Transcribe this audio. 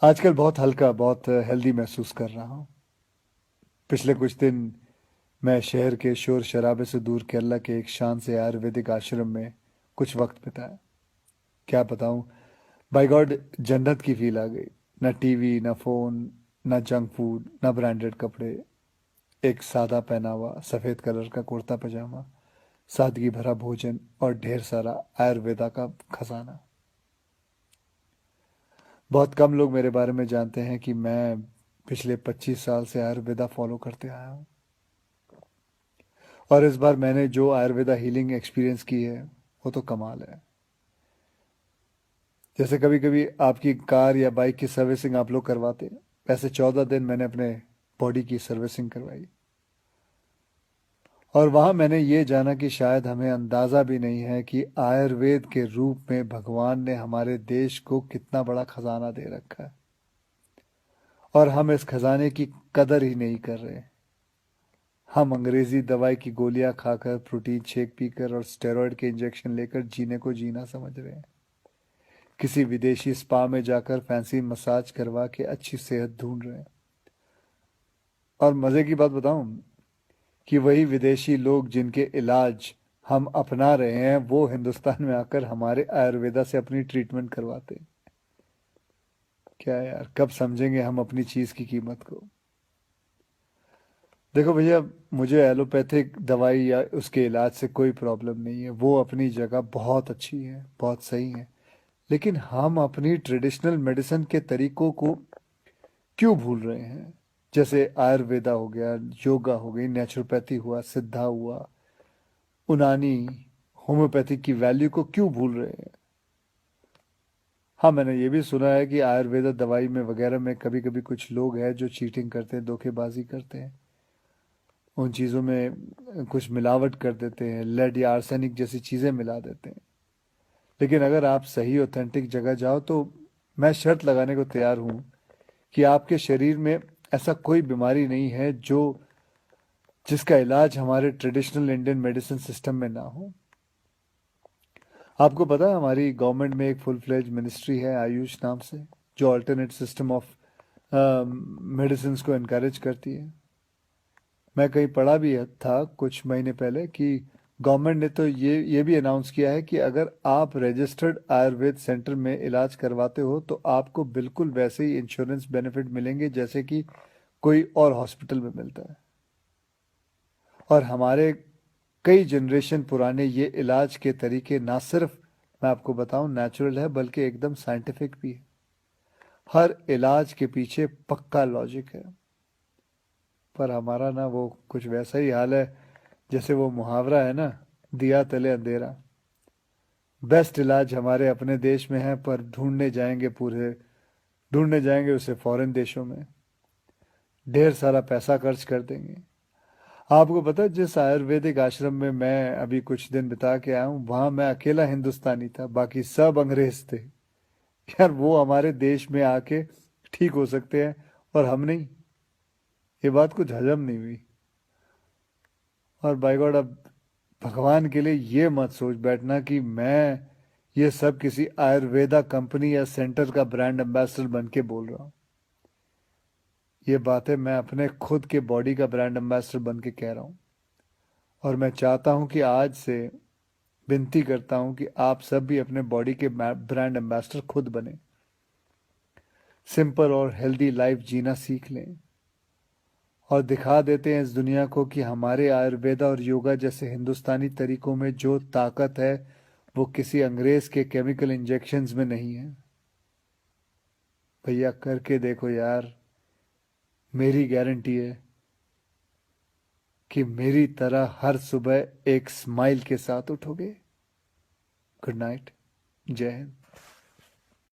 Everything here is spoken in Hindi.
आजकल बहुत हल्का, बहुत हेल्दी महसूस कर रहा हूँ। पिछले कुछ दिन मैं शहर के शोर शराबे से दूर केरला के एक शांत से आयुर्वेदिक आश्रम में कुछ वक्त बिताया। क्या बताऊँ, बाय गॉड, जन्नत की फील आ गई। न टीवी, न फोन, न जंक फूड, न ब्रांडेड कपड़े। एक सादा पहनावा, सफ़ेद कलर का कुर्ता पजामा, सादगी भरा भोजन और ढेर सारा आयुर्वेदा का खजाना। बहुत कम लोग मेरे बारे में जानते हैं कि मैं पिछले 25 साल से आयुर्वेदा फॉलो करते आया हूँ। और इस बार मैंने जो आयुर्वेदा हीलिंग एक्सपीरियंस की है वो तो कमाल है। जैसे कभी कभी आपकी कार या बाइक की सर्विसिंग आप लोग करवाते हैं, वैसे 14 दिन मैंने अपने बॉडी की सर्विसिंग करवाई। और वहाँ मैंने ये जाना कि शायद हमें अंदाज़ा भी नहीं है कि आयुर्वेद के रूप में भगवान ने हमारे देश को कितना बड़ा खजाना दे रखा है, और हम इस खजाने की कदर ही नहीं कर रहे। हम अंग्रेजी दवाई की गोलियां खाकर, प्रोटीन शेक पीकर और स्टेरॉयड के इंजेक्शन लेकर जीने को जीना समझ रहे हैं। किसी विदेशी स्पा में जाकर फैंसी मसाज करवा के अच्छी सेहत ढूंढ रहे हैं। और मज़े की बात बताऊं, कि वही विदेशी लोग जिनके इलाज हम अपना रहे हैं वो हिंदुस्तान में आकर हमारे आयुर्वेदा से अपनी ट्रीटमेंट करवाते हैं। क्या यार, कब समझेंगे हम अपनी चीज़ की कीमत को। देखो भैया, मुझे एलोपैथिक दवाई या उसके इलाज से कोई प्रॉब्लम नहीं है, वो अपनी जगह बहुत अच्छी है, बहुत सही है। लेकिन हम अपनी ट्रेडिशनल मेडिसिन के तरीकों को क्यों भूल रहे हैं? जैसे आयुर्वेदा हो गया, योगा हो गई, नेचुरोपैथी हुआ, सिद्धा हुआ, उनानी, होम्योपैथी की वैल्यू को क्यों भूल रहे हैं? हाँ, मैंने ये भी सुना है कि आयुर्वेदा दवाई में वगैरह में कभी कभी कुछ लोग हैं जो चीटिंग करते हैं, धोखेबाजी करते हैं, उन चीज़ों में कुछ मिलावट कर देते हैं, लेड या आर्सेनिक जैसी चीज़ें मिला देते हैं। लेकिन अगर आप सही ऑथेंटिक जगह जाओ तो मैं शर्त लगाने को तैयार हूँ कि आपके शरीर में ऐसा कोई बीमारी नहीं है जो जिसका इलाज हमारे ट्रेडिशनल इंडियन मेडिसिन सिस्टम में ना हो। आपको पता है हमारी गवर्नमेंट में एक फुल फ्लेज मिनिस्ट्री है आयुष नाम से, जो अल्टरनेट सिस्टम ऑफ मेडिसिन को इनकरेज करती है। मैं कहीं पढ़ा भी था कुछ महीने पहले कि गवर्नमेंट ने तो ये भी अनाउंस किया है कि अगर आप रजिस्टर्ड आयुर्वेद सेंटर में इलाज करवाते हो तो आपको बिल्कुल वैसे ही इंश्योरेंस बेनिफिट मिलेंगे जैसे कि कोई और हॉस्पिटल में मिलता है। और हमारे कई जनरेशन पुराने ये इलाज के तरीके ना सिर्फ, मैं आपको बताऊं, नेचुरल है बल्कि एकदम साइंटिफिक भी है। हर इलाज के पीछे पक्का लॉजिक है। पर हमारा ना वो कुछ वैसा ही हाल है जैसे वो मुहावरा है ना, दिया तले अंधेरा। बेस्ट इलाज हमारे अपने देश में है पर ढूंढने जाएंगे उसे फॉरेन देशों में, ढेर सारा पैसा खर्च कर देंगे। आपको पता है जिस आयुर्वेदिक आश्रम में मैं अभी कुछ दिन बिता के आया हूँ, वहां मैं अकेला हिंदुस्तानी था, बाकी सब अंग्रेज थे। यार, वो हमारे देश में आके ठीक हो सकते हैं और हम नहीं। ये बात कुछ हजम नहीं हुई। और बाय गॉड, अब भगवान के लिए ये मत सोच बैठना कि मैं ये सब किसी आयुर्वेदा कंपनी या सेंटर का ब्रांड एम्बेसडर बन के बोल रहा हूँ। ये बातें मैं अपने खुद के बॉडी का ब्रांड एम्बेसडर बन के कह रहा हूँ। और मैं चाहता हूँ कि आज से विनती करता हूँ कि आप सब भी अपने बॉडी के ब्रांड एम्बेसडर खुद बने, सिंपल और हेल्दी लाइफ जीना सीख लें, और दिखा देते हैं इस दुनिया को कि हमारे आयुर्वेदा और योगा जैसे हिंदुस्तानी तरीकों में जो ताकत है वो किसी अंग्रेज के केमिकल इंजेक्शंस में नहीं है। भैया, करके देखो यार, मेरी गारंटी है कि मेरी तरह हर सुबह एक स्माइल के साथ उठोगे। Good night. जय हिंद।